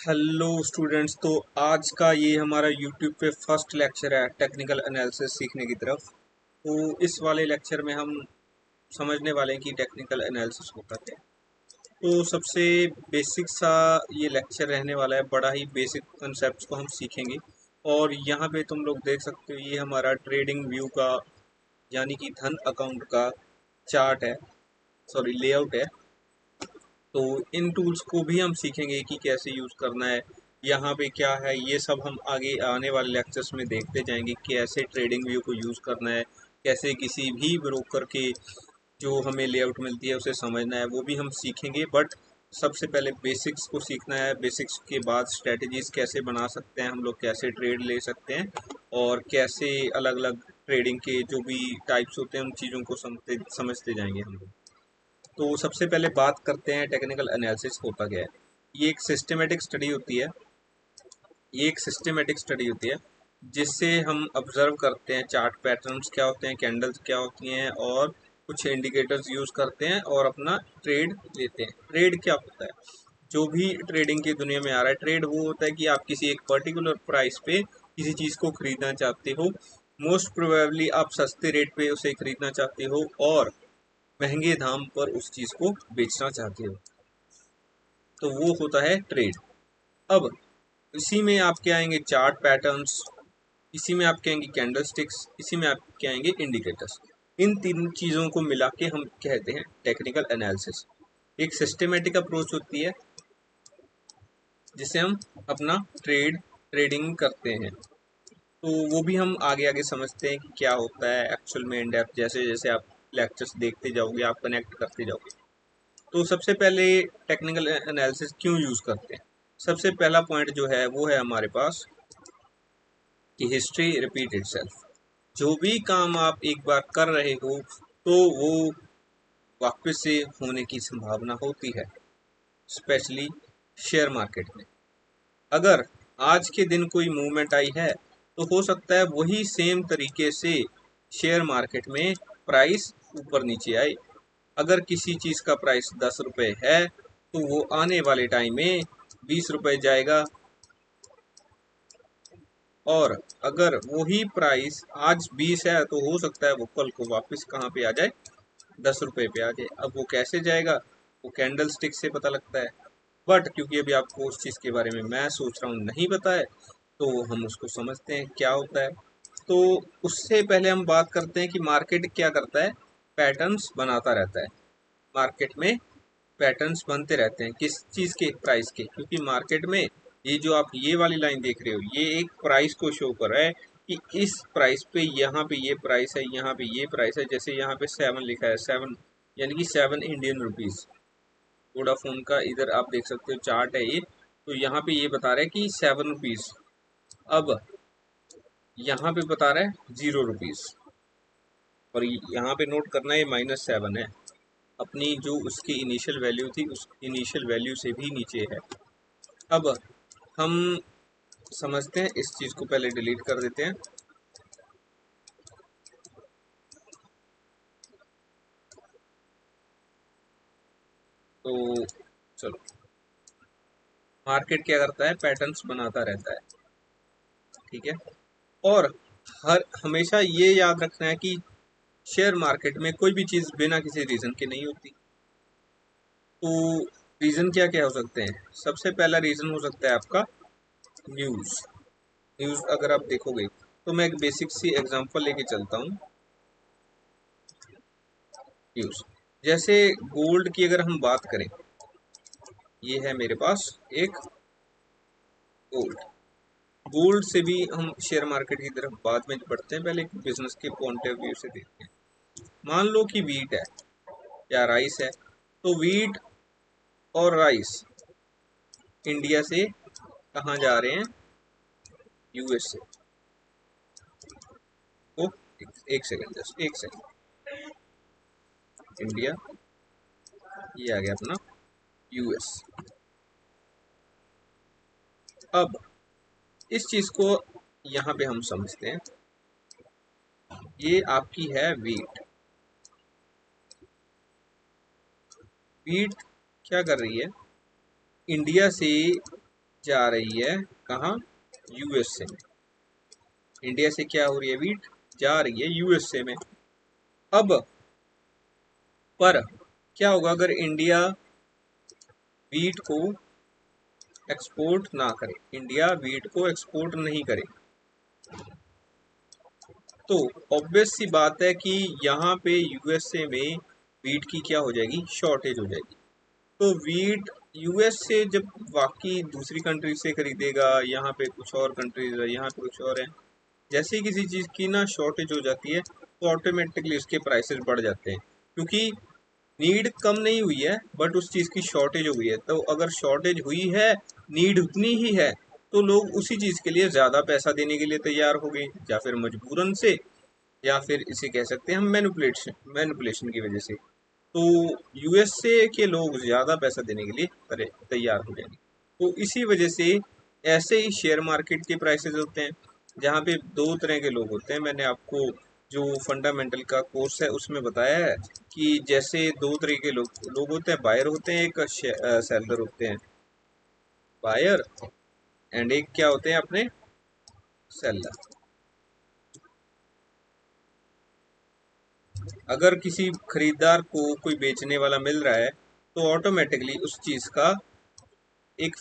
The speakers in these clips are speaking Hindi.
Hello students. तो आज का ये हमारा यूट्यूब पे फर्स्ट लेक्चर है टेक्निकल एनालिसिस सीखने की तरफ। तो इस वाले लेक्चर में हम समझने वाले हैं कि टेक्निकल एनालिसिस होता क्या है। तो सबसे बेसिक सा ये लेक्चर रहने वाला है, बड़ा ही बेसिक कंसेप्ट को हम सीखेंगे। और यहाँ पे तुम लोग देख सकते हो, ये हमारा ट्रेडिंग व्यू का यानी कि धन अकाउंट का चार्ट है, सॉरी लेआउट है। तो इन टूल्स को भी हम सीखेंगे कि कैसे यूज़ करना है, यहाँ पे क्या है, ये सब हम आगे आने वाले लेक्चर्स में देखते जाएंगे। कैसे ट्रेडिंग व्यू को यूज़ करना है, कैसे किसी भी ब्रोकर के जो हमें लेआउट मिलती है उसे समझना है, वो भी हम सीखेंगे। बट सबसे पहले बेसिक्स को सीखना है। बेसिक्स के बाद स्ट्रेटजीज कैसे बना सकते हैं हम लोग, कैसे ट्रेड ले सकते हैं और कैसे अलग अलग ट्रेडिंग के जो भी टाइप्स होते हैं उन चीज़ों को समझते जाएंगे हम लोग। तो सबसे पहले बात करते हैं टेक्निकल एनालिसिस होता क्या है। ये एक सिस्टमेटिक स्टडी होती है। ये एक सिस्टमेटिक स्टडी होती है जिससे हम ऑब्जर्व करते हैं चार्ट पैटर्न्स क्या होते हैं, कैंडल्स क्या होती हैं और कुछ इंडिकेटर्स यूज करते हैं और अपना ट्रेड लेते हैं। ट्रेड क्या होता है? जो भी ट्रेडिंग की दुनिया में आ रहा है, ट्रेड वो होता है कि आप किसी एक पर्टिकुलर प्राइस पे किसी चीज़ को खरीदना चाहते हो। मोस्ट प्रोबेबली आप सस्ते रेट पे उसे खरीदना चाहते हो और महंगे दाम पर उस चीज़ को बेचना चाहते हो। तो वो होता है ट्रेड। अब इसी में आपके आएंगे चार्ट पैटर्न्स, इसी में आपके आएंगे कैंडल स्टिक्स, इसी में आपके आएंगे इंडिकेटर्स। इन तीन चीज़ों को मिला के हम कहते हैं टेक्निकल एनालिसिस। एक सिस्टमेटिक अप्रोच होती है जिसे हम अपना ट्रेडिंग करते हैं। तो वो भी हम आगे आगे समझते हैं कि क्या होता है एक्चुअल में इन डेप्थ। जैसे जैसे आप लेक्चर्स देखते जाओगे, आप कनेक्ट करते जाओगे। तो सबसे पहले टेक्निकल एनालिसिस क्यों यूज़ करते हैं? सबसे पहला पॉइंट जो है वो है हमारे पास कि हिस्ट्री रिपीट इटसेल्फ। जो भी काम आप एक बार कर रहे हो तो वो वापस से होने की संभावना होती है, स्पेशली शेयर मार्केट में। अगर आज के दिन कोई मूवमेंट आई है तो हो सकता है वही सेम तरीके से शेयर मार्केट में प्राइस ऊपर नीचे आए। अगर किसी चीज़ का प्राइस 10 रुपये है तो वो आने वाले टाइम में 20 रुपये जाएगा। और अगर वही प्राइस आज 20 है तो हो सकता है वो कल को वापस कहाँ पे आ जाए, 10 रुपये पे आ जाए। अब वो कैसे जाएगा, वो कैंडल स्टिक से पता लगता है। बट क्योंकि अभी आपको उस चीज़ के बारे में मैं सोच रहा हूँ नहीं पता है, तो हम उसको समझते हैं क्या होता है। तो उससे पहले हम बात करते हैं कि मार्केट क्या करता है, पैटर्न्स बनाता रहता है। मार्केट में पैटर्न्स बनते रहते हैं किस चीज़ के, प्राइस के। क्योंकि मार्केट में ये जो आप ये वाली लाइन देख रहे हो, ये एक प्राइस को शो कर रहा है कि इस प्राइस पे यहाँ पे ये प्राइस है, यहाँ पे ये प्राइस है। जैसे यहाँ पे 7 लिखा है, 7 यानी कि 7 इंडियन रुपीज़। वोडाफोन का इधर आप देख सकते हो चार्ट है ये। तो यहाँ पे ये बता रहा है कि 7 रुपीज़। अब यहाँ पे बता रहा है 0 रुपीज़। और यहाँ पे नोट करना है -7 है। अपनी जो उसकी इनिशियल वैल्यू थी उस इनिशियल वैल्यू से भी नीचे है। अब हम समझते हैं, इस चीज़ को पहले डिलीट कर देते हैं। तो चलो, मार्केट क्या करता है, पैटर्न्स बनाता रहता है, ठीक है। और हर हमेशा ये याद रखना है कि शेयर मार्केट में कोई भी चीज़ बिना किसी रीज़न के नहीं होती। तो रीज़न क्या क्या हो सकते हैं? सबसे पहला रीज़न हो सकता है आपका न्यूज़। न्यूज़ अगर आप देखोगे तो मैं एक बेसिक सी एग्जांपल लेके चलता हूँ। न्यूज़ जैसे गोल्ड की अगर हम बात करें, ये है मेरे पास एक गोल्ड। गोल्ड से भी हम शेयर मार्केट की तरफ बाद में बढ़ते हैं, पहले बिजनेस के पॉइंट ऑफ व्यू से देखते हैं। मान लो कि वीट है या राइस है। तो वीट और राइस इंडिया से कहाँ जा रहे हैं, यूएस से। तो एक सेकंड, जस्ट एक सेकंड। इंडिया, ये आ गया अपना यूएस। अब इस चीज को यहाँ पे हम समझते हैं। ये आपकी है वीट। वीट क्या कर रही है, इंडिया से जा रही है कहाँ? यूएसए में। इंडिया से क्या हो रही है? वीट जा रही है यूएसए में। अब पर क्या होगा अगर इंडिया वीट को एक्सपोर्ट ना करे, इंडिया वीट को एक्सपोर्ट नहीं करे, तो ऑब्वियस सी बात है कि यहाँ पे यूएसए में वीट की क्या हो जाएगी? शॉर्टेज हो जाएगी। तो वीट यूएस से जब बाकी दूसरी कंट्री से खरीदेगा, यहाँ पे कुछ और कंट्रीज है, यहाँ पे कुछ और है, जैसे ही किसी चीज़ की ना शॉर्टेज हो जाती है तो ऑटोमेटिकली उसके प्राइसेस बढ़ जाते हैं, क्योंकि नीड कम नहीं हुई है बट उस चीज़ की शॉर्टेज हो गई है। तो अगर शॉर्टेज हुई है, नीड उतनी ही है, तो लोग उसी चीज़ के लिए ज़्यादा पैसा देने के लिए तैयार हो गए, या फिर मजबूरन से, या फिर इसे कह सकते हैं हम मैनिपुलेशन मैनिपुलेशन की वजह से। तो यूएसए के लोग ज़्यादा पैसा देने के लिए तैयार हो जाएंगे। तो इसी वजह से ऐसे ही शेयर मार्केट के प्राइसेस होते हैं, जहाँ पे दो तरह के लोग होते हैं। मैंने आपको जो फंडामेंटल का कोर्स है उसमें बताया है कि जैसे दो तरह के लोग होते हैं, बायर होते हैं, एक सेलर होते हैं, बायर, एंड एक क्या होते हैं अपने? सेलर। अगर किसी खरीदार को कोई बेचने वाला मिल रहा है तो ऑटोमेटिकली उस चीज़ का एक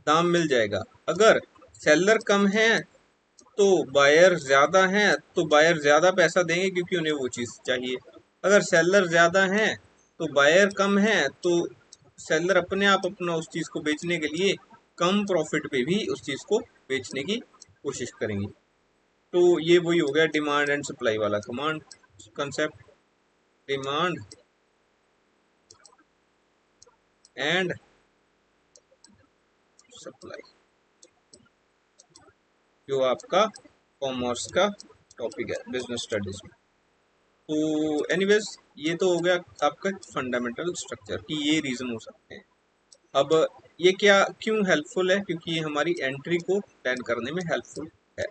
दाम मिल जाएगा। अगर सेलर कम है तो बायर ज़्यादा हैं, तो बायर ज़्यादा पैसा देंगे क्योंकि उन्हें वो चीज़ चाहिए। अगर सेलर ज़्यादा हैं तो बायर कम है, तो सेलर अपने आप अपना उस चीज़ को बेचने के लिए कम प्रॉफिट पे भी उस चीज़ को बेचने की कोशिश करेंगे। तो ये वही हो गया डिमांड एंड सप्लाई वाला command concept. Demand and supply, जो आपका कॉमर्स का टॉपिक है बिजनेस स्टडीज में। तो एनीवेज, ये तो हो गया आपका फंडामेंटल स्ट्रक्चर कि ये रीज़न हो सकते हैं। अब ये क्या क्यों हेल्पफुल है? क्योंकि ये हमारी एंट्री को प्लान करने में हेल्पफुल है।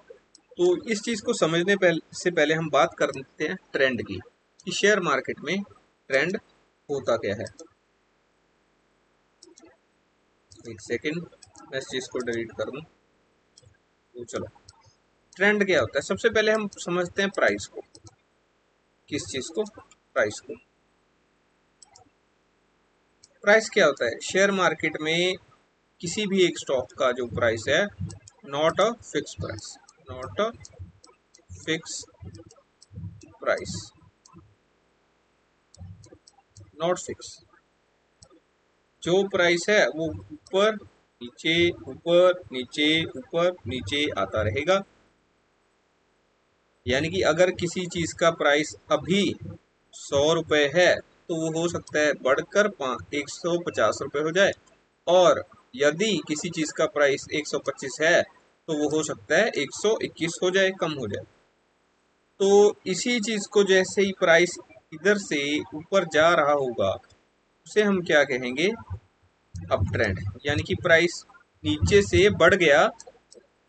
तो इस चीज़ को समझने से पहले हम बात करते हैं ट्रेंड की, कि शेयर मार्केट में ट्रेंड होता क्या है। एक सेकेंड, मैं इस चीज़ को डिलीट कर दूँ। तो चलो, ट्रेंड क्या होता है? सबसे पहले हम समझते हैं प्राइस को। किस चीज़ को? प्राइस को। प्राइस क्या होता है शेयर मार्केट में? किसी भी एक स्टॉक का जो प्राइस है, not a fix price, not a fix price, not fix. जो प्राइस है वो ऊपर नीचे, ऊपर नीचे, ऊपर नीचे आता रहेगा। यानी कि अगर किसी चीज़ का प्राइस अभी 100 रुपये है तो वो हो सकता है बढ़कर 150 रुपये हो जाए, और यदि किसी चीज़ का प्राइस 125 है तो वो हो सकता है 121 हो जाए, कम हो जाए। तो इसी चीज़ को जैसे ही प्राइस इधर से ऊपर जा रहा होगा उसे हम क्या कहेंगे? Up trend. यानी कि प्राइस नीचे से बढ़ गया,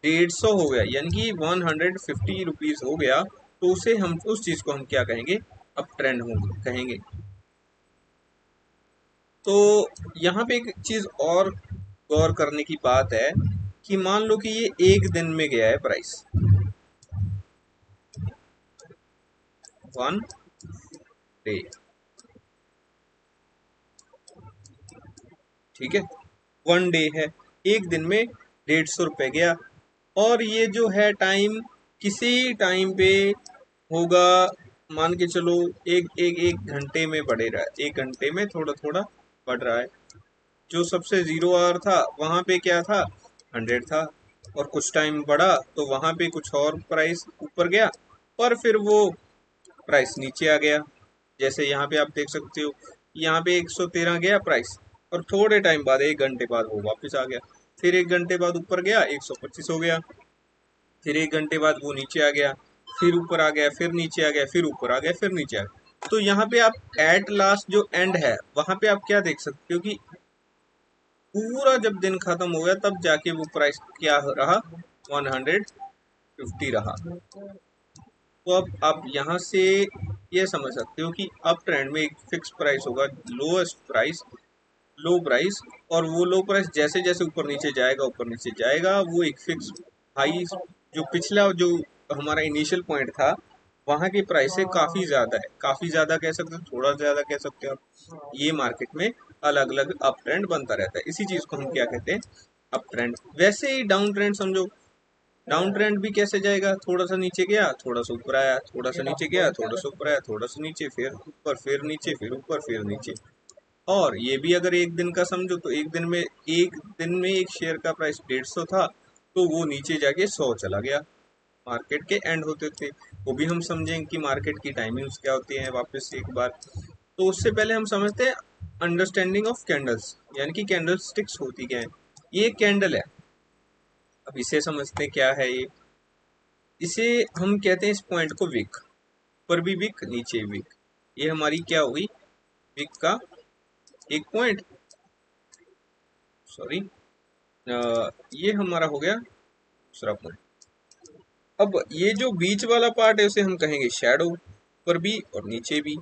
150 हो गया, यानी कि 150 रुपीज़ हो गया, तो उसे हम उस चीज़ को हम क्या कहेंगे? अप ट्रेंड होंगे कहेंगे। तो यहाँ पे एक चीज़ और गौर करने की बात है कि मान लो कि ये एक दिन में गया है प्राइस, 1 डे, ठीक है, 1 डे है, एक दिन में 150 रुपये गया, और ये जो है टाइम किसी टाइम पे होगा, मान के चलो एक घंटे में बढ़े रहा है, एक घंटे में थोड़ा थोड़ा बढ़ रहा है। जो सबसे जीरो आवर था वहाँ पे क्या था? 100 था, और कुछ टाइम बढ़ा तो वहाँ पे कुछ और प्राइस ऊपर गया, और फिर वो प्राइस नीचे आ गया। जैसे यहाँ पे आप देख सकते हो, यहाँ पे 113 गया प्राइस, और थोड़े टाइम बाद, एक घंटे बाद वो वापस आ गया, फिर एक घंटे बाद ऊपर गया 125 हो गया, फिर एक घंटे बाद वो नीचे आ गया, फिर ऊपर आ गया, फिर नीचे आ गया, फिर ऊपर आ गया, फिर नीचे आ गया। तो यहाँ पे आप एट लास्ट जो एंड है वहां पे आप क्या देख सकते हो कि पूरा जब दिन खत्म हो गया तब जाके वो प्राइस क्या रहा? 150 रहा। तो अब आप यहाँ से ये समझ सकते हो कि अप ट्रेंड में एक फिक्स प्राइस होगा, लोएस्ट प्राइस, लो प्राइस, और वो लो प्राइस जैसे जैसे ऊपर नीचे जाएगा, वो एक फिक्स हाई, जो पिछला जो हमारा इनिशियल पॉइंट था वहां की प्राइस से काफी ज्यादा है, काफी ज्यादा कह सकते हो, थोड़ा ज्यादा कह सकते हो आप। ये मार्केट में अलग अलग अप ट्रेंड बनता रहता है, इसी चीज को हम क्या कहते हैं, अप ट्रेंड। वैसे ही डाउन ट्रेंड समझो, डाउन ट्रेंड भी कैसे जाएगा, थोड़ा सा नीचे गया, थोड़ा सा ऊपर आया, थोड़ा सा नीचे गया, थोड़ा सा ऊपर आया, थोड़ा सा नीचे, फिर ऊपर, फिर नीचे, फिर ऊपर, फिर नीचे। और ये भी अगर एक दिन का समझो तो एक दिन में एक शेयर का प्राइस 150 था, तो वो नीचे जाके 100 चला गया, मार्केट के एंड होते थे। वो भी हम समझें कि मार्केट की टाइमिंग्स क्या होती हैं वापस से एक बार। तो उससे पहले हम समझते हैं अंडरस्टैंडिंग ऑफ कैंडल्स, यानी कि कैंडल स्टिक्स होती क्या है। ये कैंडल है, अब इसे समझते हैं क्या है ये। इसे हम कहते हैं इस पॉइंट को विक, ऊपर भी विक, नीचे भी विक। ये हमारी क्या हुई, विक का एक पॉइंट, सॉरी, ये हमारा हो गया दूसरा पॉइंट। अब ये जो बीच वाला पार्ट है उसे हम कहेंगे शैडो, ऊपर भी और नीचे भी।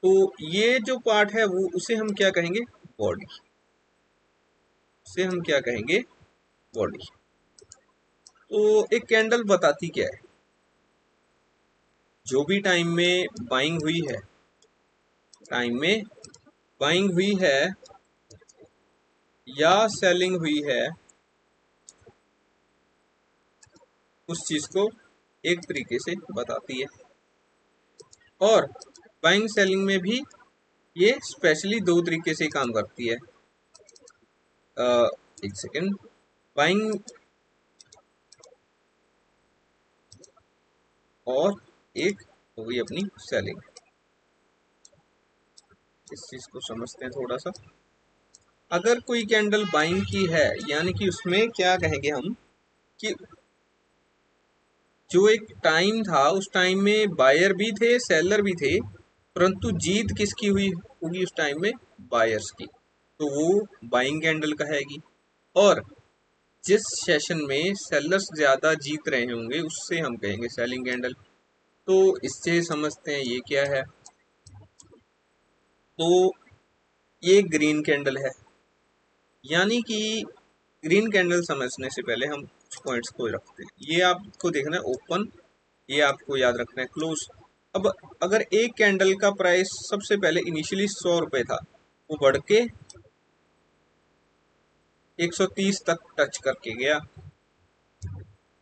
तो ये जो पार्ट है वो उसे हम क्या कहेंगे, बॉडी, उसे हम क्या कहेंगे, बॉडी। तो एक कैंडल बताती क्या है, जो भी टाइम में बाइंग हुई है, टाइम में बाइंग हुई है या सेलिंग हुई है, उस चीज को एक तरीके से बताती है। और बाइंग सेलिंग में भी ये स्पेशली दो तरीके से काम करती है। एक सेकेंड, बाइंग और एक हो गई अपनी सेलिंग। इस चीज को समझते हैं थोड़ा सा। अगर कोई कैंडल बाइंग की है, यानी कि उसमें क्या कहेंगे हम, कि जो एक टाइम था उस टाइम में बायर भी थे, सेलर भी थे, परंतु जीत किसकी हुई होगी उस टाइम में, बायर्स की, तो वो बाइंग कैंडल कहेगी। और जिस सेशन में सेलर्स ज्यादा जीत रहे होंगे उससे हम कहेंगे सेलिंग कैंडल। तो इससे समझते हैं ये क्या है। तो ये ग्रीन कैंडल है, यानी कि ग्रीन कैंडल समझने से पहले हम कुछ पॉइंट्स को रखते हैं। ये आपको देखना है ओपन, ये आपको याद रखना है क्लोज। अब अगर एक कैंडल का प्राइस सबसे पहले इनिशियली 100 रुपए था, वो बढ़ के 130 तक टच करके गया,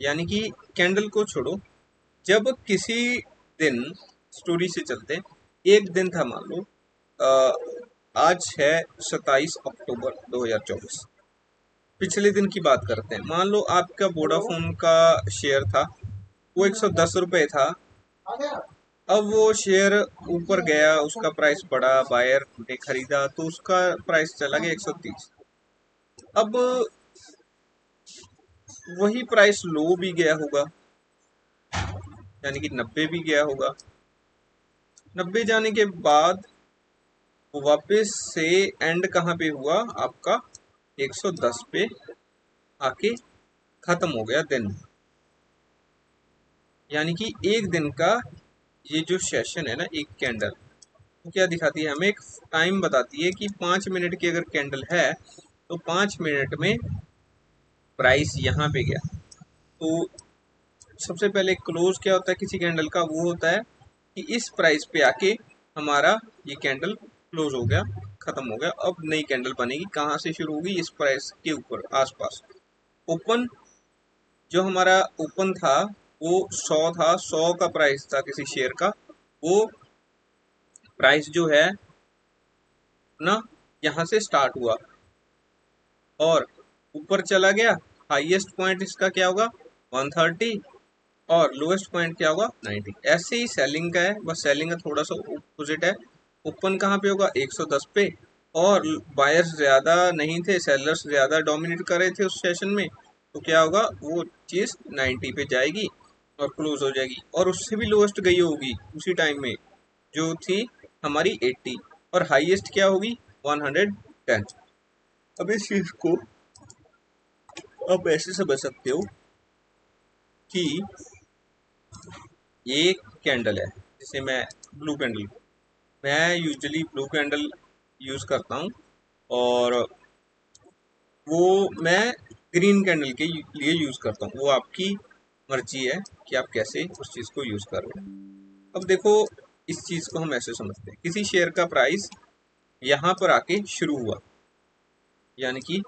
यानी कि कैंडल को छोड़ो, जब किसी दिन, स्टोरी से चलते हैं, एक दिन था मान लो, आज है 27 अक्टूबर 2024, पिछले दिन की बात करते हैं। मान लो आपका वोडाफोन का शेयर था, वो 110 रुपए था। अब वो शेयर ऊपर गया, उसका प्राइस बढ़ा, बायर ने खरीदा तो उसका प्राइस चला गया 130। अब वही प्राइस लो भी गया होगा, यानी कि 90 भी गया होगा। 90 जाने के बाद वो वापस से एंड कहाँ पे हुआ आपका, 110 पे आके खत्म हो गया दिन। यानी कि एक दिन का ये जो सेशन है ना, एक कैंडल, वो क्या दिखाती है हमें, एक टाइम बताती है कि 5 मिनट की अगर कैंडल है तो 5 मिनट में प्राइस यहाँ पे गया। तो सबसे पहले क्लोज क्या होता है किसी कैंडल का, वो होता है कि इस प्राइस पे आके हमारा ये कैंडल क्लोज हो गया, खत्म हो गया। अब नई कैंडल बनेगी, कहाँ से शुरू होगी, इस प्राइस के ऊपर आसपास। ओपन, जो हमारा ओपन था वो 100 था, 100 का प्राइस था किसी शेयर का, वो प्राइस जो है ना, यहाँ से स्टार्ट हुआ और ऊपर चला गया। हाईएस्ट पॉइंट इसका क्या होगा, 130, और लोएस्ट पॉइंट क्या होगा, 90। ऐसे ही सेलिंग का है, बस सेलिंग का थोड़ा सा अपोजिट है। ओपन कहाँ पे होगा, 110 पे, और बायर्स ज्यादा नहीं थे, सेलर्स ज्यादा डोमिनेट कर रहे थे उस सेशन में, तो क्या होगा, वो चीज 90 पे जाएगी और क्लोज हो जाएगी। और उससे भी लोएस्ट गई होगी उसी टाइम में, जो थी हमारी 80, और हाईएस्ट क्या होगी, 110। अब इस चीज को आप ऐसे समझ सकते हो कि ये एक कैंडल है, जिसे मैं ब्लू कैंडल, मैं यूजुअली ब्लू कैंडल यूज करता हूँ। और वो मैं ग्रीन कैंडल के लिए यूज करता हूँ। वो आपकी मर्जी है कि आप कैसे उस चीज को यूज कर रहे हो। अब देखो, इस चीज को हम ऐसे समझते हैं, किसी शेयर का प्राइस यहाँ पर आके शुरू हुआ, यानी कि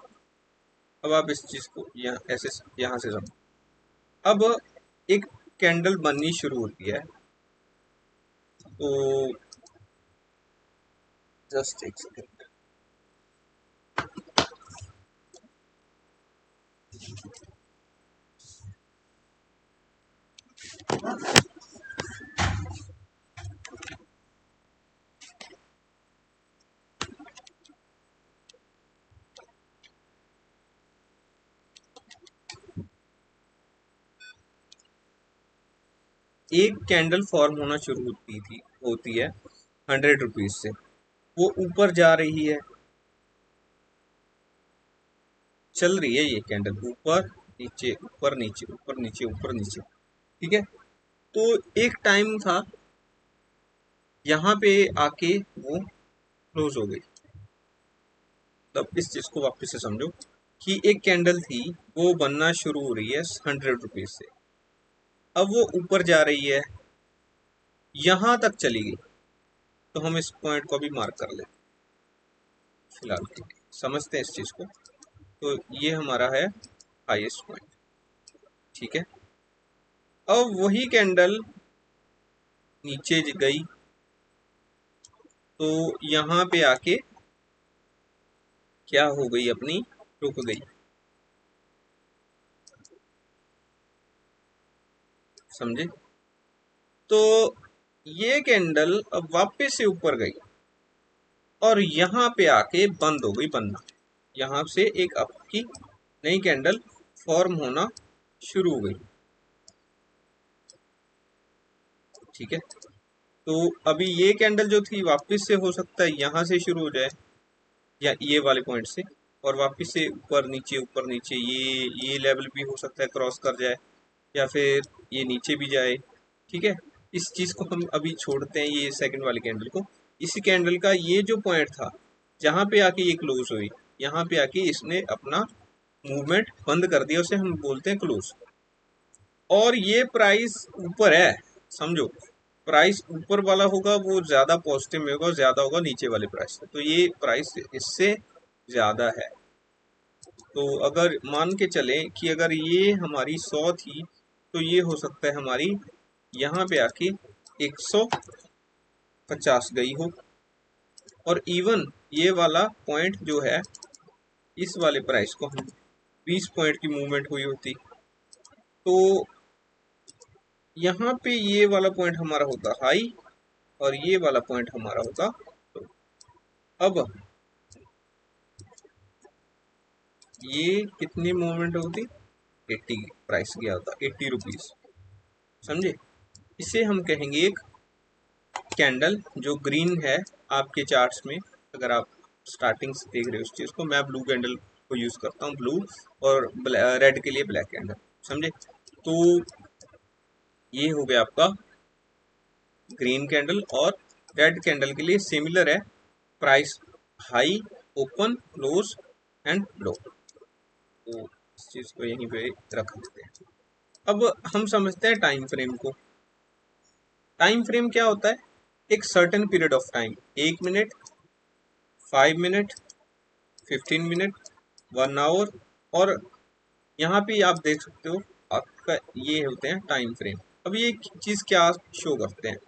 अब आप इस चीज को यहाँ ऐसे यहाँ से समझो। अब एक कैंडल बननी शुरू होती है, तो जस्ट एक सेकेंड। एक कैंडल फॉर्म होना शुरू होती है 100 रुपीज से। वो ऊपर जा रही है, चल रही है ये कैंडल, ऊपर नीचे ऊपर नीचे ऊपर नीचे ऊपर नीचे, ठीक है। तो एक टाइम था, यहाँ पे आके वो क्लोज हो गई। तब इस चीज को वापस से समझो कि एक कैंडल थी, वो बनना शुरू हो रही है 100 रुपीज से। अब वो ऊपर जा रही है, यहां तक चली गई, तो हम इस पॉइंट को भी मार्क कर लेते हैं फिलहाल के लिए, समझते हैं इस चीज को। तो ये हमारा है हाईएस्ट पॉइंट, ठीक है। अब वही कैंडल नीचे गई, तो यहाँ पे आके क्या हो गई, अपनी रुक गई, समझे। तो ये कैंडल अब वापस से ऊपर गई और यहाँ पे आके बंद हो गई बनना। यहाँ से एक आपकी नई कैंडल फॉर्म होना शुरू हो गई, ठीक है। तो अभी ये कैंडल जो थी, वापस से हो सकता है यहाँ से शुरू हो जाए या ये वाले पॉइंट से, और वापस से ऊपर नीचे ये लेवल भी हो सकता है क्रॉस कर जाए, या फिर ये नीचे भी जाए, ठीक है। इस चीज को हम अभी छोड़ते हैं, ये सेकंड वाली कैंडल को। इसी कैंडल का ये जो पॉइंट था, जहां पे आके ये क्लोज हुई, यहाँ पे आके इसने अपना मूवमेंट बंद कर दिया, उसे हम बोलते हैं क्लोज। और ये प्राइस ऊपर है, समझो। प्राइस ऊपर वाला होगा वो ज्यादा पॉजिटिव में होगा, ज्यादा होगा नीचे वाले प्राइस से, तो ये प्राइस इससे ज्यादा है। तो अगर मान के चले कि अगर ये हमारी 100 थी, तो ये हो सकता है हमारी यहाँ पे आके 150 गई हो। और इवन ये वाला पॉइंट जो है, इस वाले प्राइस को हम 20 पॉइंट की मूवमेंट हुई होती, तो यहाँ पे ये वाला पॉइंट हमारा होता हाई और ये वाला पॉइंट हमारा होता लो। अब ये कितनी मूवमेंट होती, 80, प्राइस गया होता 80 रुपीज, समझे। इसे हम कहेंगे एक कैंडल जो ग्रीन है आपके चार्ट्स में। अगर आप स्टार्टिंग से देख रहे हो उस चीज को, मैं ब्लू कैंडल को यूज करता हूँ, ब्लू, और रेड के लिए ब्लैक कैंडल, समझे। तो ये हो गया आपका ग्रीन कैंडल, और रेड कैंडल के लिए सिमिलर है, price high, open, close and low. तो इस चीज को यहीं पे रख देते हैं। अब हम समझते हैं टाइम फ्रेम को। टाइम फ्रेम क्या होता है, एक certain period of time, 1 minute, 5 minute, 15 minute, 1 hour, और यहाँ पे आप देख सकते हो आपका ये होते हैं टाइम फ्रेम। अब ये चीज क्या शो करते हैं,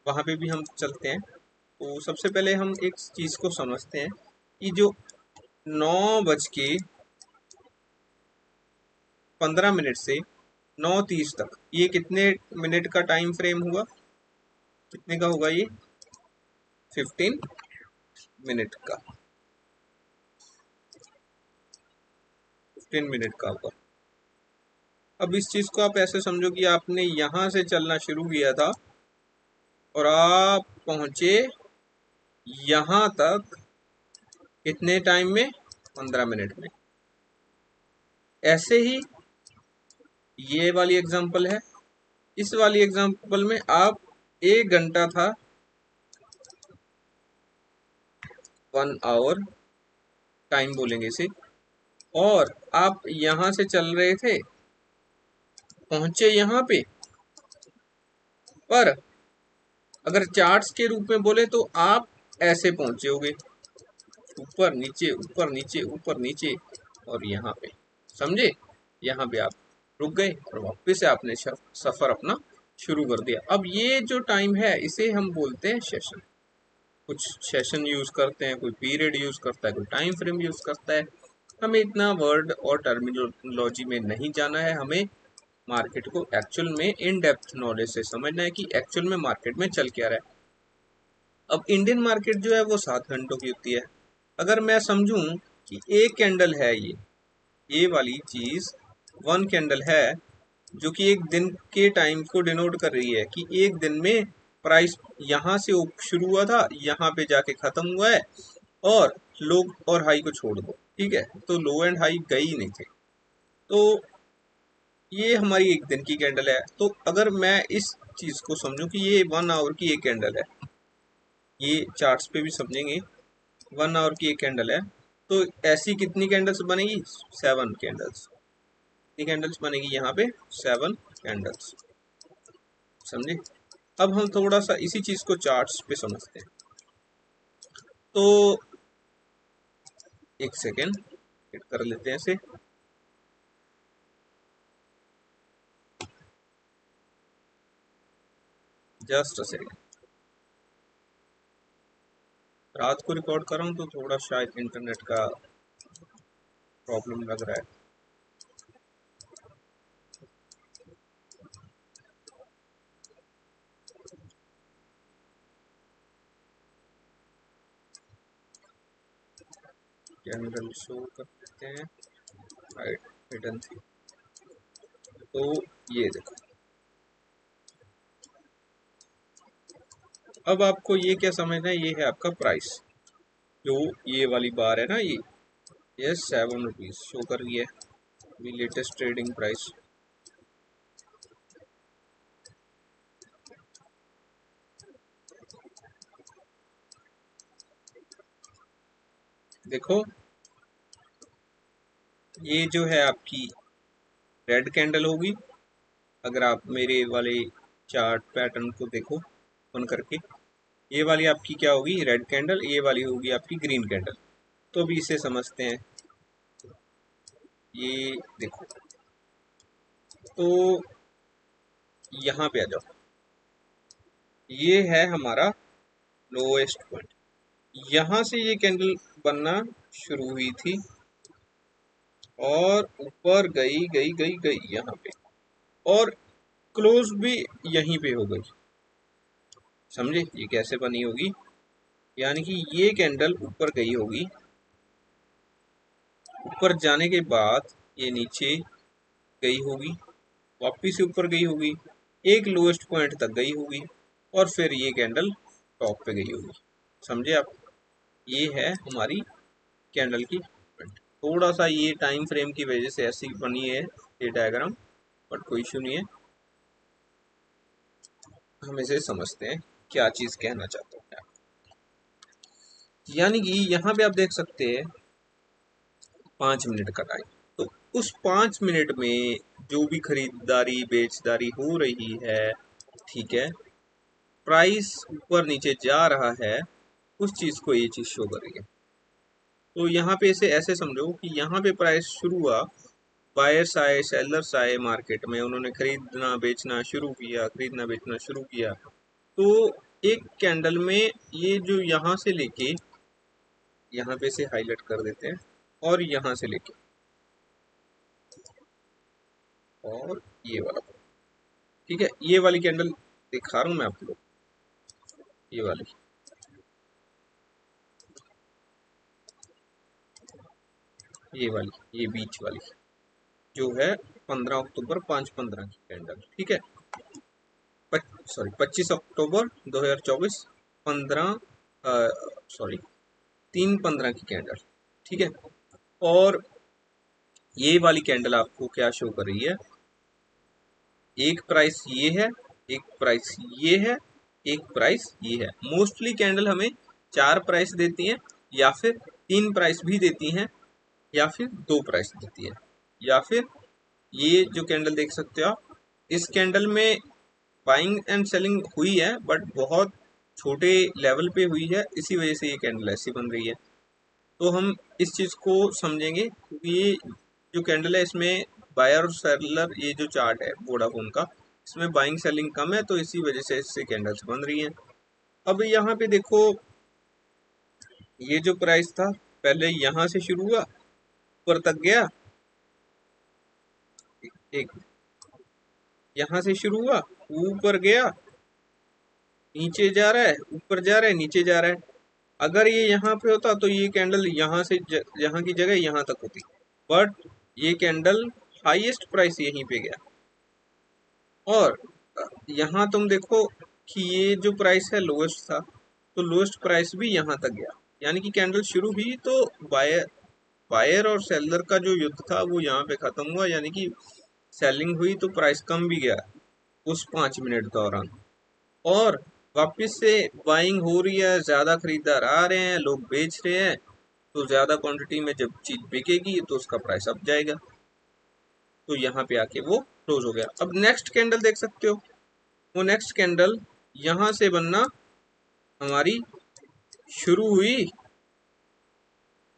वहां पे भी हम चलते हैं। तो सबसे पहले हम एक चीज को समझते हैं कि जो 9:15 से 9:30 तक, ये कितने मिनट का टाइम फ्रेम हुआ, कितने का होगा ये, 15 मिनट का, 15 मिनट का होगा। अब इस चीज को आप ऐसे समझो कि आपने यहां से चलना शुरू किया था और आप पहुंचे यहां तक कितने टाइम में, 15 मिनट में। ऐसे ही ये वाली एग्जांपल है, इस वाली एग्जांपल में आप 1 घंटा था, 1 आवर टाइम बोलेंगे इसे। और आप यहां से चल रहे थे, पहुंचे यहां पे, पर अगर चार्ट्स के रूप में बोले तो आप ऐसे पहुंचे होगे, ऊपर नीचे ऊपर नीचे ऊपर नीचे, और यहाँ पे, समझे, यहाँ पे आप रुक गए और वापस से आपने सफर अपना शुरू कर दिया। अब ये जो टाइम है इसे हम बोलते हैं सेशन। कुछ सेशन यूज करते हैं, कोई पीरियड यूज करता है, कोई टाइम फ्रेम यूज करता है। हमें इतना वर्ड और टर्मिनोलॉजी में नहीं जाना है, हमें मार्केट को एक्चुअल में इन डेप्थ नॉलेज से समझना है कि एक्चुअल में मार्केट में चल क्या रहा है। अब इंडियन मार्केट जो है वो 7 घंटों की होती है। अगर मैं समझूं कि एक कैंडल है, ये वाली चीज 1 कैंडल है, जो कि एक दिन के टाइम को डिनोट कर रही है कि एक दिन में प्राइस यहाँ से शुरू हुआ था, यहाँ पे जाके खत्म हुआ है, और लो और हाई को छोड़ दो, ठीक है, तो लो एंड हाई गए ही नहीं थे। तो ये हमारी एक दिन की कैंडल है। तो अगर मैं इस चीज को समझूं कि ये 1 आवर की एक कैंडल है, ये चार्ट्स पे भी समझेंगे, 1 आवर की एक कैंडल है, तो ऐसी कितनी कैंडल्स बनेगी? 7 कैंडल्स। कितनी कैंडल्स बनेगी यहाँ पे? 7 कैंडल्स, समझे। अब हम थोड़ा सा इसी चीज को चार्ट्स पे समझते हैं। तो एक सेकेंड हिट कर लेते हैं इसे। Just a second. रात को रिकॉर्ड कर रहा हूँ तो थोड़ा शायद इंटरनेट का प्रॉब्लम लग रहा है। कैंडल शो कर देते हैं, राइट, हिडन थी। तो ये देखो, अब आपको ये क्या समझना है, ये है आपका प्राइस। जो ये वाली बार है ना, ये 7 रुपीज शो कर रही है, अभी लेटेस्ट ट्रेडिंग प्राइस। देखो, ये जो है आपकी रेड कैंडल होगी। अगर आप मेरे वाले चार्ट पैटर्न को देखो ओपन करके, ये वाली आपकी क्या होगी? Red candle. ये वाली होगी आपकी ग्रीन कैंडल। तो अभी इसे समझते हैं। ये देखो, तो यहाँ पे आ जाओ, ये है हमारा लोएस्ट पॉइंट। यहाँ से ये कैंडल बनना शुरू हुई थी और ऊपर गई गई गई गई यहाँ पे, और क्लोज भी यहीं पे हो गई। समझे ये कैसे बनी होगी? यानी कि ये कैंडल ऊपर गई होगी, ऊपर जाने के बाद ये नीचे गई होगी, वापिस से ऊपर गई होगी, एक लोएस्ट पॉइंट तक गई होगी, और फिर ये कैंडल टॉप पे गई होगी। समझे आप? ये है हमारी कैंडल की मूवमेंट। थोड़ा सा ये टाइम फ्रेम की वजह से ऐसी बनी है ये डायग्राम, बट कोई इशू नहीं है। हम इसे समझते हैं क्या चीज कहना चाहता हूँ। यानी कि यहाँ पे आप देख सकते हैं 5 मिनट का टाइम। तो उस 5 मिनट में जो भी खरीदारी बेचदारी हो रही है, ठीक है, प्राइस ऊपर नीचे जा रहा है, उस चीज को ये चीज शो कर रही है। तो यहाँ पे इसे ऐसे समझो कि यहाँ पे प्राइस शुरू हुआ, बायर्स आए, सेलर्स आए मार्केट में, उन्होंने खरीदना बेचना शुरू किया, खरीदना बेचना शुरू किया। तो एक कैंडल में ये जो यहाँ से लेके यहाँ पे से हाईलाइट कर देते हैं, और यहाँ से लेके और ये वाला, ठीक है, ये वाली कैंडल दिखा रहा हूं मैं आपको, ये वाली, ये वाली, ये बीच वाली जो है 15 अक्टूबर 5:15 की कैंडल, ठीक है, सॉरी 25 अक्टूबर 2024, 15 सॉरी 3:15 की कैंडल, ठीक है। और ये वाली कैंडल आपको क्या शो कर रही है? एक प्राइस ये है, एक प्राइस ये है, एक प्राइस ये है। मोस्टली कैंडल हमें 4 प्राइस देती हैं, या फिर 3 प्राइस भी देती हैं, या फिर 2 प्राइस देती है, या फिर ये जो कैंडल देख सकते हो आप, इस कैंडल में बाइंग एंड सेलिंग हुई है बट बहुत छोटे लेवल पे हुई है, इसी वजह से ये कैंडल ऐसी बन रही है। तो हम इस चीज को समझेंगे क्योंकि ये जो कैंडल है इसमें बायर और सेलर, ये जो चार्ट है वोडाफोन का, इसमें बाइंग सेलिंग कम है, तो इसी वजह से इससे कैंडल्स बन रही हैं। अब यहाँ पे देखो, ये जो प्राइस था पहले यहाँ से शुरू हुआ, ऊपर तक गया, एक यहाँ से शुरू हुआ, ऊपर गया, नीचे जा रहा है, ऊपर जा रहा है, नीचे जा रहा है। अगर ये यहाँ पे होता तो ये कैंडल यहाँ से यहाँ की जगह यहाँ तक होती, बट ये कैंडल हाईएस्ट प्राइस यहीं पे गया। और यहाँ तुम देखो कि ये जो प्राइस है लोएस्ट था, तो लोएस्ट प्राइस भी यहाँ तक गया, यानी कि कैंडल शुरू हुई तो बायर और सेलर का जो युद्ध था वो यहाँ पे खत्म हुआ, यानी कि सेलिंग हुई तो प्राइस कम भी गया उस 5 मिनट दौरान, और वापस से बाइंग हो रही है, ज्यादा खरीदार आ रहे हैं, लोग बेच रहे हैं, तो ज्यादा क्वांटिटी में जब चीज बिकेगी तो उसका प्राइस अप जाएगा। तो यहाँ पे आके वो क्लोज हो गया। अब नेक्स्ट कैंडल देख सकते हो, वो नेक्स्ट कैंडल यहाँ से बनना हमारी शुरू हुई।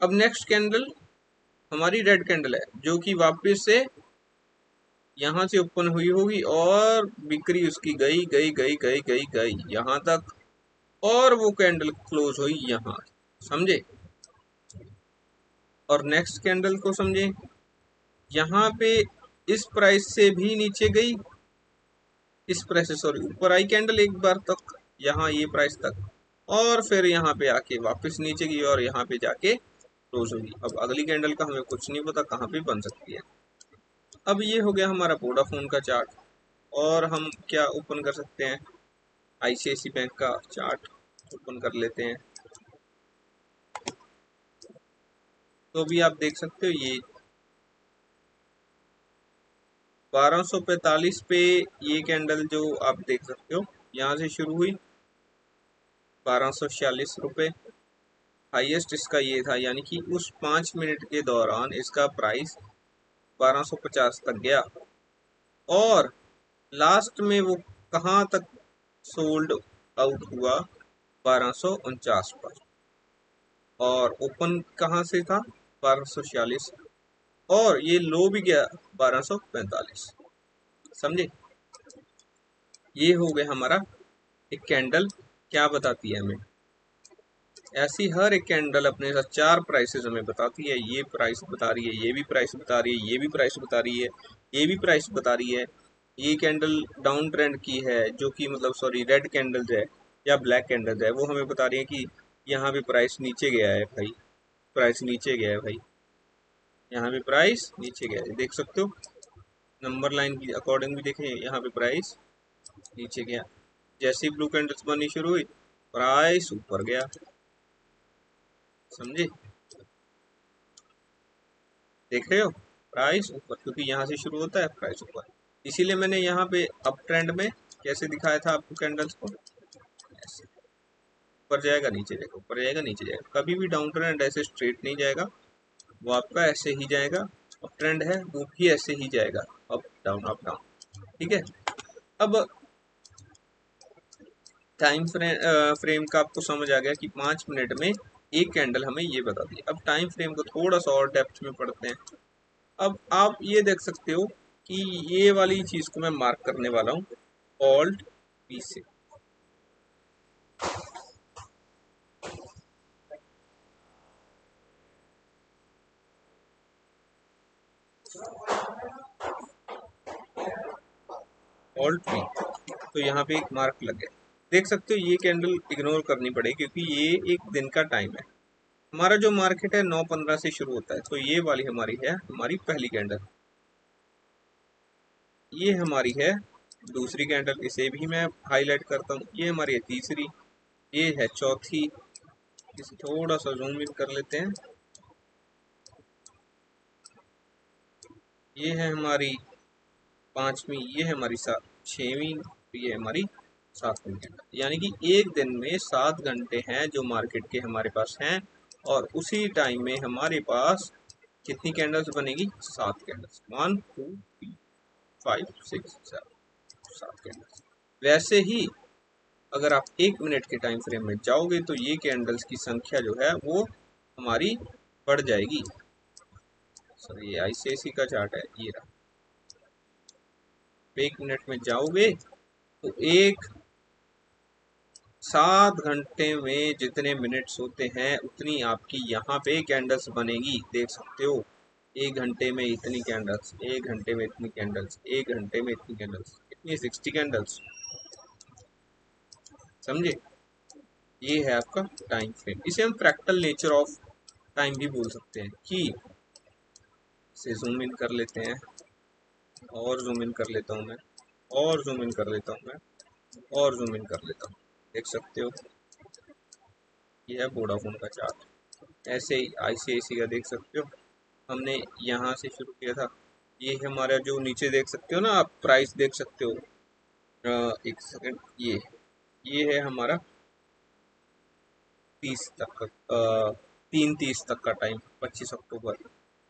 अब नेक्स्ट कैंडल हमारी रेड कैंडल है जो कि वापस से यहाँ से ओपन हुई होगी और बिक्री उसकी गई गई गई गई गई गई यहाँ तक, और वो कैंडल क्लोज हुई यहाँ, समझे। और नेक्स्ट कैंडल को समझे, यहाँ पे इस प्राइस से भी नीचे गई, इस प्राइस से सॉरी ऊपर आई कैंडल एक बार तक, यहाँ ये प्राइस तक, और फिर यहाँ पे आके वापस नीचे गई और यहाँ पे जाके क्लोज होगी। अब अगली कैंडल का हमें कुछ नहीं पता कहाँ पे बन सकती है। अब ये हो गया हमारा वोडाफोन का चार्ट, और हम क्या ओपन कर सकते हैं, आईसीआईसी बैंक का चार्ट ओपन कर लेते हैं। तो भी आप देख सकते हो ये 1245 पे ये कैंडल जो आप देख सकते हो यहाँ से शुरू हुई 1246 रुपये, हाईएस्ट इसका ये था, यानी कि उस 5 मिनट के दौरान इसका प्राइस 1250 तक गया, और लास्ट में वो कहाँ तक सोल्ड आउट हुआ, 1249 पर, और ओपन कहाँ से था 1246, और ये लो भी गया 1245, समझे। ये हो गया हमारा एक कैंडल, क्या बताती है हमें, ऐसी हर एक कैंडल अपने साथ 4 प्राइसेस हमें बताती है। ये प्राइस बता रही है, ये भी प्राइस बता रही है, ये भी प्राइस बता रही है, ये भी प्राइस बता रही है। ये कैंडल डाउन ट्रेंड की है, जो कि मतलब सॉरी रेड कैंडल्स है या ब्लैक कैंडल्स है, वो हमें बता रही है कि यहाँ पे प्राइस नीचे गया है भाई, प्राइस नीचे गया है भाई, यहाँ पे प्राइस नीचे गया है, देख सकते हो नंबर लाइन की अकॉर्डिंग भी देखें, यहाँ पे प्राइस नीचे गया। जैसे ही ब्लू कैंडल्स बननी शुरू हुई प्राइस ऊपर गया, समझे, देख रहे हो, प्राइस ऊपर, क्योंकि यहाँ से शुरू होता है प्राइस ऊपर। इसीलिए मैंने यहाँ पे अप ट्रेंड में कैसे दिखाया था आपको कैंडल्स को, ऐसे ऊपर जाएगा नीचे जाएगा, ऊपर जाएगा नीचे जाएगा, कभी भी डाउन ट्रेंड ऐसे स्ट्रेट नहीं जाएगा, वो आपका ऐसे ही जाएगा। अप ट्रेंड है वो भी ऐसे ही जाएगा, अप डाउन अप डाउन, ठीक है। अब टाइम फ्रेम का आपको समझ आ गया कि 5 मिनट में एक कैंडल हमें ये बता दी। अब टाइम फ्रेम को थोड़ा सा और डेप्थ में पढ़ते हैं। अब आप ये देख सकते हो कि ये वाली चीज को मैं मार्क करने वाला हूँ ऑल्ट पी से। ऑल्ट पी, तो यहाँ पे एक मार्क लग गया, देख सकते हो। ये कैंडल इग्नोर करनी पड़ेगी क्योंकि ये एक दिन का टाइम है। हमारा जो मार्केट है 9:15 से शुरू होता है, तो ये वाली हमारी है हमारी पहली कैंडल, ये हमारी है दूसरी कैंडल, इसे भी मैं हाईलाइट करता हूँ, ये हमारी है तीसरी, ये है चौथी, इसे थोड़ा सा जूम इन कर लेते हैं, ये है हमारी पांचवी, ये है हमारी छवीं, ये है हमारी 7वीं कैंडल। यानी कि एक दिन में 7 घंटे हैं जो मार्केट के हमारे पास हैं, और उसी टाइम में हमारे पास कितनी कैंडल्स बनेगी? 7 कैंडल्स। 1 2 3 5 6 7, 7 कैंडल्स। वैसे ही अगर आप 1 मिनट के टाइम फ्रेम में जाओगे तो ये कैंडल्स की संख्या जो है वो हमारी बढ़ जाएगी। सर ये आईसीआईसी का चार्ट है, ये रहा। 1 मिनट में जाओगे तो 7 घंटे में जितने मिनट्स होते हैं उतनी आपकी यहाँ पे कैंडल्स बनेगी, देख सकते हो। 1 घंटे में इतनी कैंडल्स, 1 घंटे में इतनी कैंडल्स, 1 घंटे में इतनी कैंडल्स, कितनी? 60 कैंडल्स। समझे? ये है आपका टाइम फ्रेम। इसे हम फ्रैक्टल नेचर ऑफ टाइम भी बोल सकते हैं कि इसे जूम इन कर लेते हैं, और जूम इन कर लेता हूँ मैं, और जूम इन कर लेता हूँ मैं, और जूम इन कर लेता हूँ। देख सकते हो ये है वोडाफोन का चार्ट। ऐसे ही आईसीआईसी का देख सकते हो, हमने यहाँ से शुरू किया था। ये हमारा जो नीचे देख सकते हो ना आप, प्राइस देख सकते हो। एक सेकंड, ये है हमारा 30 तक का, 3:30 तक का टाइम, 25 अक्टूबर।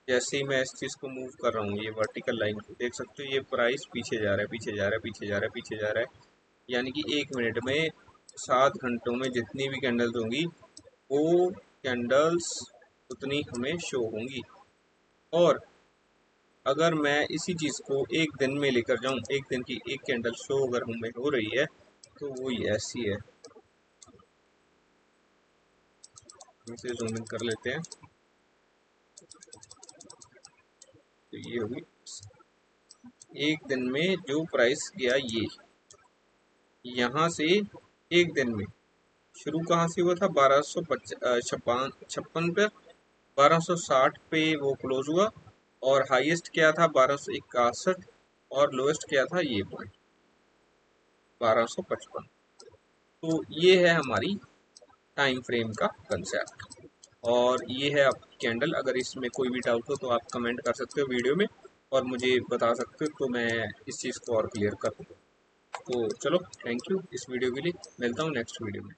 जैसे ही मैं इस चीज़ को मूव कर रहा हूँ, ये वर्टिकल लाइन को देख सकते हो, ये प्राइस पीछे जा रहा है, पीछे जा रहा है, पीछे जा रहा है, पीछे जा रहा है। यानी कि 1 मिनट में 7 घंटों में जितनी भी कैंडल्स होंगी वो कैंडल्स उतनी हमें शो होंगी। और अगर मैं इसी चीज़ को एक दिन में लेकर जाऊँ, एक दिन की एक कैंडल शो अगर हमें हो रही है तो वो ऐसी है। इसे जूम इन कर लेते हैं, तो ये होगी एक दिन में जो प्राइस गया, ये यहाँ से एक दिन में शुरू कहाँ से हुआ था? 1256 पे, 1260 पे वो क्लोज हुआ। और हाईएस्ट क्या था? 1261। और लोएस्ट क्या था? ये पॉइंट 1255। तो ये है हमारी टाइम फ्रेम का कंसेप्ट, और ये है आपकी कैंडल। अगर इसमें कोई भी डाउट हो तो आप कमेंट कर सकते हो वीडियो में, और मुझे बता सकते हो, तो मैं इस चीज़ को और क्लियर कर दूँ। तो चलो, थैंक यू इस वीडियो के लिए। मिलता हूँ नेक्स्ट वीडियो में।